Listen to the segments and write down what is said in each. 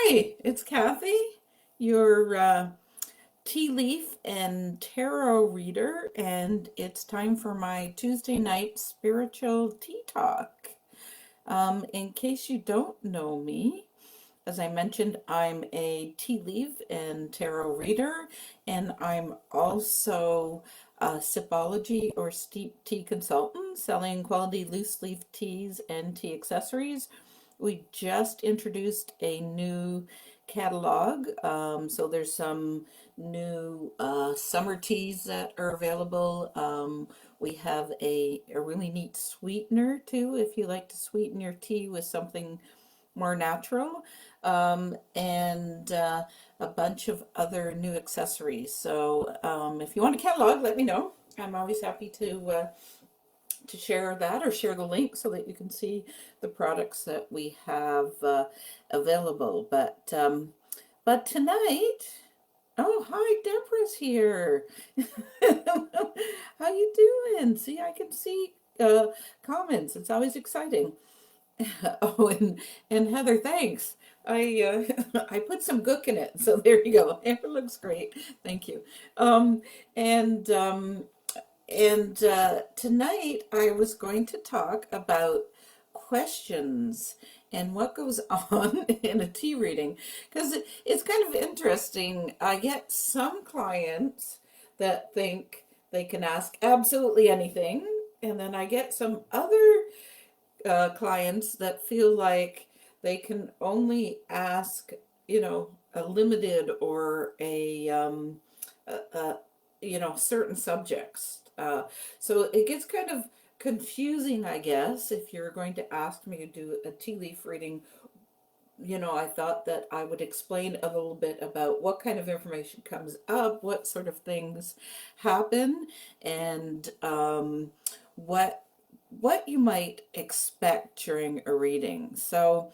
Hi, it's Kathy, your tea leaf and tarot reader, and it's time for my Tuesday night spiritual tea talk. In case you don't know me, as I mentioned, I'm a tea leaf and tarot reader, and I'm also a sipology or steep tea consultant selling quality loose leaf teas and tea accessories. We just introduced a new catalog, so there's some new summer teas that are available. We have a really neat sweetener too, if you like to sweeten your tea with something more natural, and a bunch of other new accessories. So if you want a catalog, let me know. I'm always happy to share that or share the link so that you can see the products that we have available. But tonight, oh hi, Deborah's here. How you doing? See, I can see comments. It's always exciting. Oh, and Heather, thanks. I put some gook in it, so there you go. It looks great. Thank you. Um, and um, and tonight I was going to talk about questions and what goes on in a tea reading because it's kind of interesting. I get some clients that think they can ask absolutely anything, and then I get some other clients that feel like they can only ask, a limited or a certain subjects. So it gets kind of confusing, I guess, if you're going to ask me to do a tea leaf reading. I thought that I would explain a little bit about what kind of information comes up, what sort of things happen, and what what you might expect during a reading. So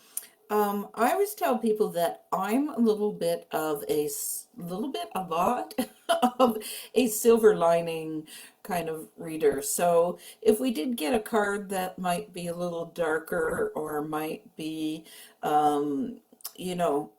I always tell people that I'm a little bit of a lot of a silver lining kind of reader. So if we did get a card that might be a little darker or might be, um, you know,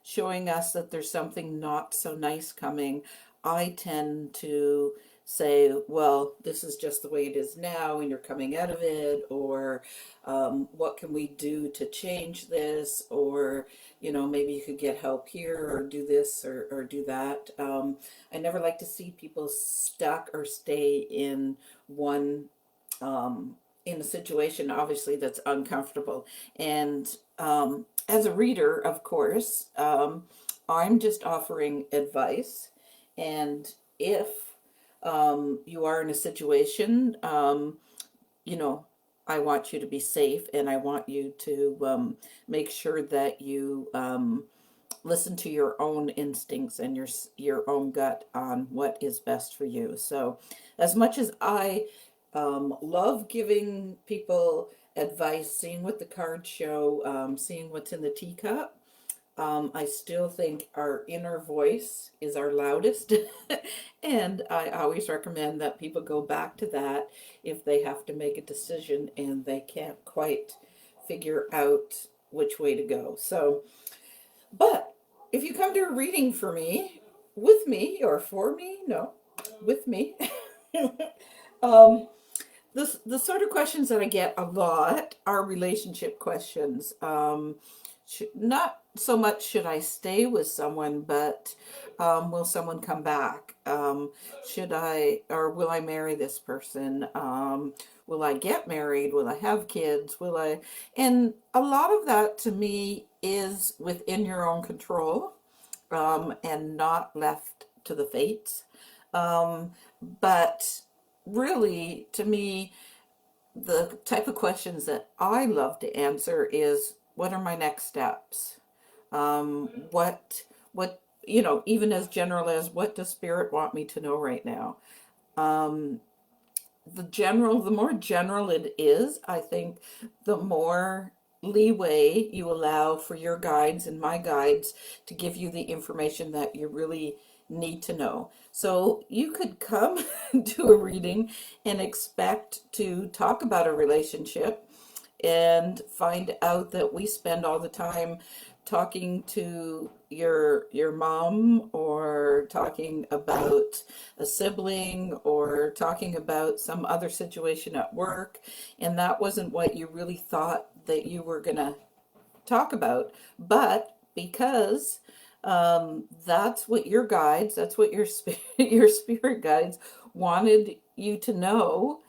showing us that there's something not so nice coming, I tend to say, well, this is just the way it is now, and you're coming out of it, or what can we do to change this, or maybe you could get help here, or do this, or do that. I never like to see people stuck or stay one in a situation, obviously, that's uncomfortable. And as a reader, of course, I'm just offering advice. And if you are in a situation, you know, I want you to be safe, and I want you to make sure that you listen to your own instincts and your own gut on what is best for you. So, as much as I love giving people advice, seeing what the cards show, seeing what's in the teacup, I still think our inner voice is our loudest. And I always recommend that people go back to that if they have to make a decision and they can't quite figure out which way to go. So, but if you come to a reading for me, with me, or for me, no, with me, um, the sort of questions that I get a lot are relationship questions. Not so much should I stay with someone, but will someone come back? Should I, or will I marry this person? Will I get married? Will I have kids? Will I? And a lot of that to me is within your own control, and not left to the fates. But really, to me, the type of questions that I love to answer is, what are my next steps? What, even as general as, what does spirit want me to know right now? Um, the more general it is, I think the more leeway you allow for your guides and my guides to give you the information that you really need to know. So you could come to a reading and expect to talk about a relationship and find out that we spend all the time talking to your mom, or talking about a sibling, or talking about some other situation at work, and that wasn't what you really thought that you were gonna talk about, but because that's what your guides, that's what your your spirit guides wanted you to know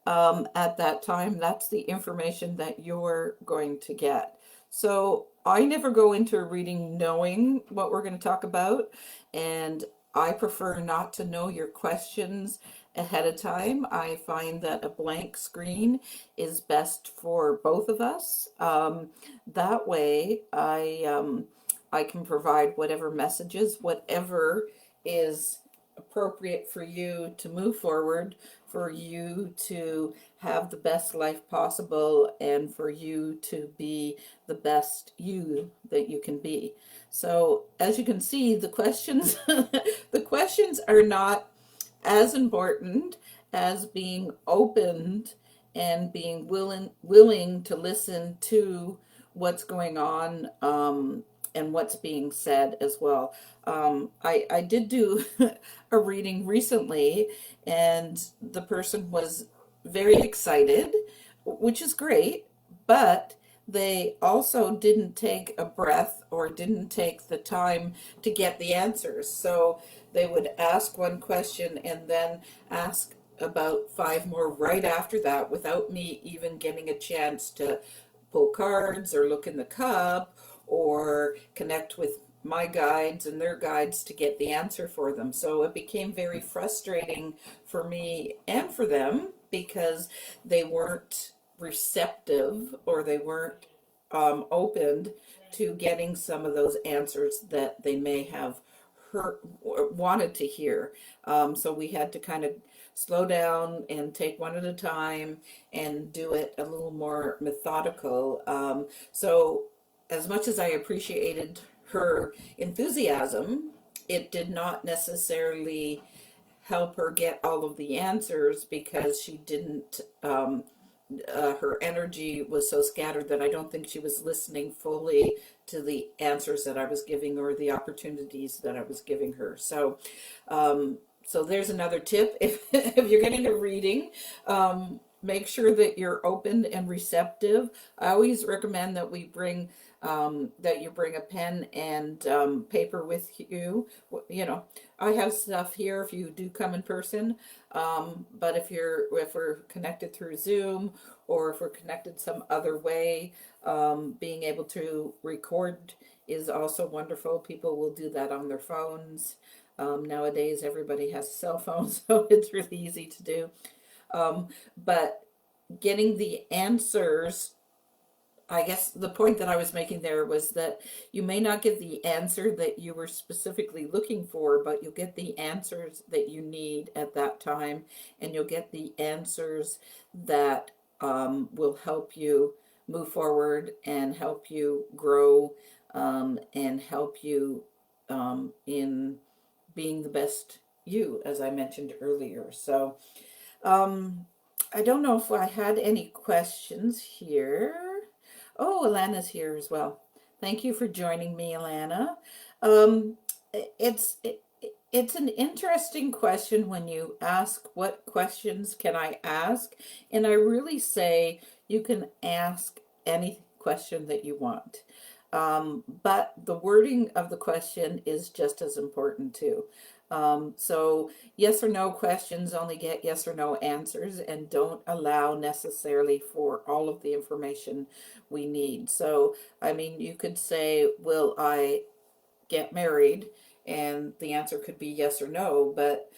at that time, that's the information that you're going to get. So I never go into a reading knowing what we're going to talk about, and I prefer not to know your questions ahead of time. I find that a blank screen is best for both of us. That way, I can provide whatever messages, whatever is appropriate for you to move forward, for you to have the best life possible, and for you to be the best you that you can be. So as you can see, the questions the questions are not as important as being opened and being willing to listen to what's going on, and what's being said as well. I did do a reading recently, and the person was very excited, which is great, but they also didn't take a breath or didn't take the time to get the answers. So they would ask one question and then ask about five more right after that without me even getting a chance to pull cards or look in the cup or connect with my guides and their guides to get the answer for them. So it became very frustrating for me and for them because they weren't receptive, or they weren't opened to getting some of those answers that they may have heard or wanted to hear. So we had to kind of slow down and take one at a time and do it a little more methodical. So as much as I appreciated her enthusiasm, it did not necessarily help her get all of the answers because she didn't, her energy was so scattered that I don't think she was listening fully to the answers that I was giving or the opportunities that I was giving her. So there's another tip. If you're getting a reading, make sure that you're open and receptive. I always recommend that that you bring a pen and paper with you. You know, I have stuff here if you do come in person. But if we're connected through Zoom, or if we're connected some other way, being able to record is also wonderful. People will do that on their phones. Nowadays, everybody has a cell phone, so it's really easy to do. But getting the answers, I guess the point that I was making there was that you may not get the answer that you were specifically looking for, but you'll get the answers that you need at that time, and you'll get the answers that will help you move forward and help you grow, and help you in being the best you, as I mentioned earlier. So, um, I don't know if I had any questions here. Oh, Alana's here as well. Thank you for joining me, Alana. Um, it's it's an interesting question when you ask, what questions can I ask? And I really say you can ask any question that you want. But the wording of the question is just as important too. So yes or no questions only get yes or no answers and don't allow necessarily for all of the information we need. So, I mean, you could say, will I get married? And the answer could be yes or no, but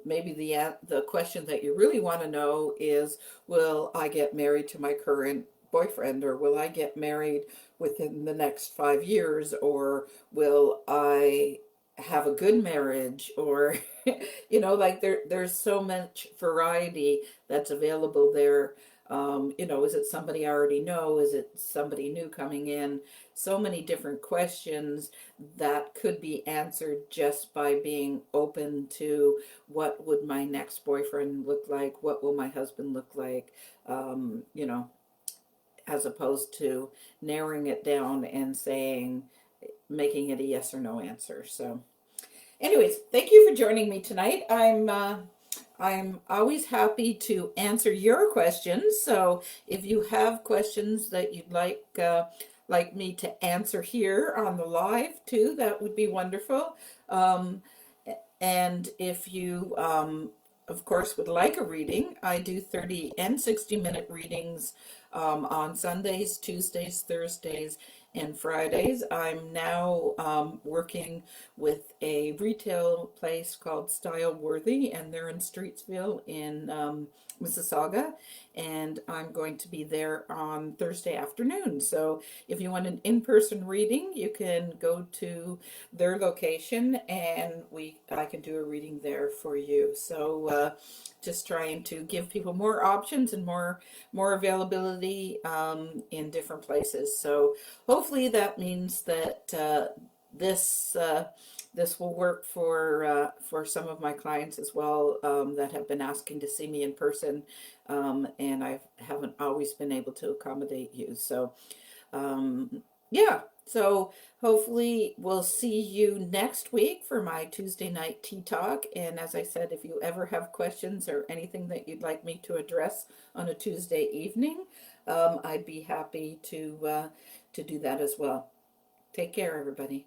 maybe the question that you really want to know is, will I get married to my current boyfriend, or will I get married within the next 5 years, or will I have a good marriage, or like there's so much variety that's available there. Is it somebody I already know? Is it somebody new coming in? So many different questions that could be answered just by being open to, what would my next boyfriend look like? What will my husband look like? as opposed to narrowing it down and saying, making it a yes or no answer. So anyways, thank you for joining me tonight. I'm always happy to answer your questions. So if you have questions that you'd like me to answer here on the live too, that would be wonderful. Um, and if you, of course, would like a reading, I do 30 and 60-minute readings on Sundays, Tuesdays, Thursdays, and Fridays. I'm now working with a retail place called Style Worthy, and they're in Streetsville in Mississauga, and I'm going to be there on Thursday afternoon. So if you want an in-person reading, you can go to their location, and I can do a reading there for you. So just trying to give people more options and more availability in different places. So hopefully that means that this this will work for some of my clients as well, that have been asking to see me in person, and I haven't always been able to accommodate you. So yeah, so hopefully we'll see you next week for my Tuesday night tea talk. And as I said, if you ever have questions or anything that you'd like me to address on a Tuesday evening, I'd be happy to do that as well. Take care, everybody.